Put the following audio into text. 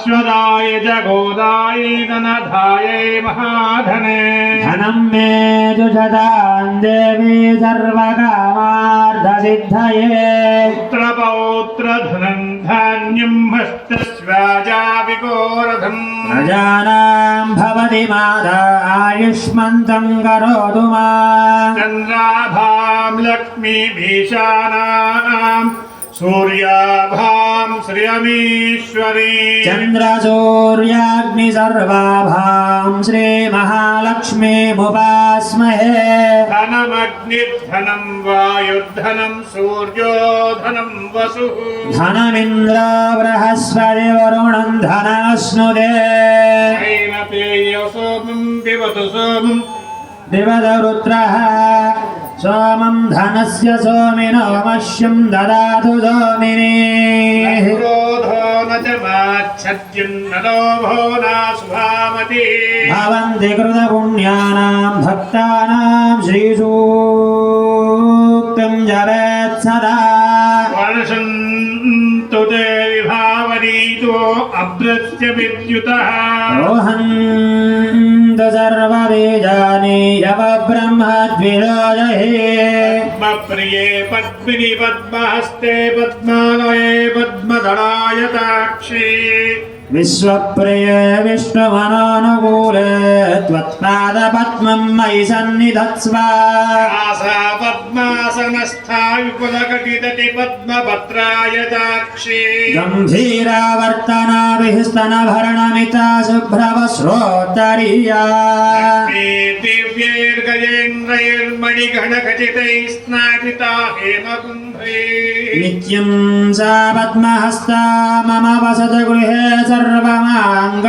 शाश्वताय च गोदाय धनधाय महाधने धनं मे जुषतां देवी सर्वकामार्थसिद्धये पुत्रपौत्रधनं धान्यं हस्तस्वाजा विकोरधम् प्रजानां भवति माता आयुष्मन्तं करोतु माम् चन्द्राभां लक्ष्मीभीषाणां सूर्याभां श्रियमीश्वरी चन्द्रसूर्याग्नि सर्वाभां श्रीमहालक्ष्मीमुपास्महे धनमग्निर्धनं वायुर्धनं सूर्योधनं वसुः धनमिन्द्रो बृहस्पति वरुणं धनस्नुते सोमं पिबतु सोमं दिवदरुद्रः सोमं धनस्य सोमिनो मह्यं ददातु सोमिनीः क्रोधो न च माच्छद्यं न लोभो न शुभामतिः भवन्ति कृतपुण्यानां भक्तानां श्रीसूक्तं जपेत् सदा वर्षन्तु ते विभावनीतो अभ्रस्य विद्युतः रोहन्तु सर्वबीजानि यवब्रह्मद्विरोजहे पद्मप्रिये पद्मिनि पद्महस्ते पद्मालये पद्मदलायताक्षी विश्वप्रिये विष्णुमनोनुकूले त्वत्पादपद्मं मयि सन्निधत्स्व आसा पद्मासनस्था विपुलकटितटि पद्मभद्रायताक्षी गम्भीरावर्तनाभिः स्तनभरणमिता शुभ्रवस्रोत्तरीया दिव्यैर्गजेन्द्रैर्मणिगणखचितैः स्नापिता हेमकुम्भैः नित्यं सा पद्महस्ता मम वसतु गृहे सर्वमाङ्गल्यं